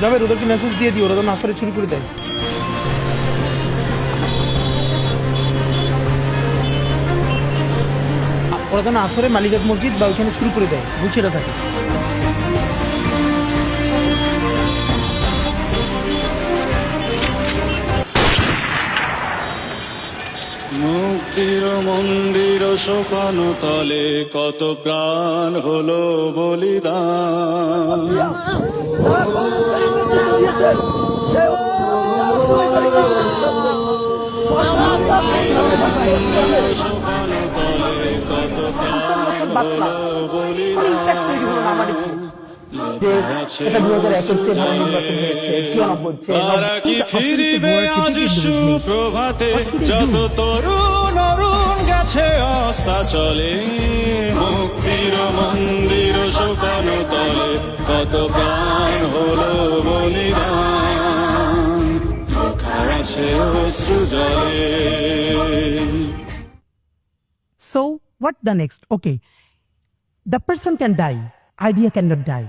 যাবে ওদেরকে মেসেজ দিয়ে দিও, ওরা তো নাসারে শুরু করে দেয়। ওরা যেন আসরে মালিকাত মসজিদ বা ওইখানে শুরু করে দেয়, বুঝে থাকে। মুক্তির মন্দির শোকানো তলে কত প্রাণ হলো বলিদান। শোকানো তলে কত প্রাণ হলো বলিদান। তারা কি ফিরিবে আজ সুপ্রভাতে, যত তরুণ অরুণ গেছে অস্তা চলে। মুক্তির মন্দির শোকানো তলে কত প্রাণ হলো বলিদান, লেখা আছে অশ্রু জলে। So, what the next? Okay, the person can die, idea cannot die.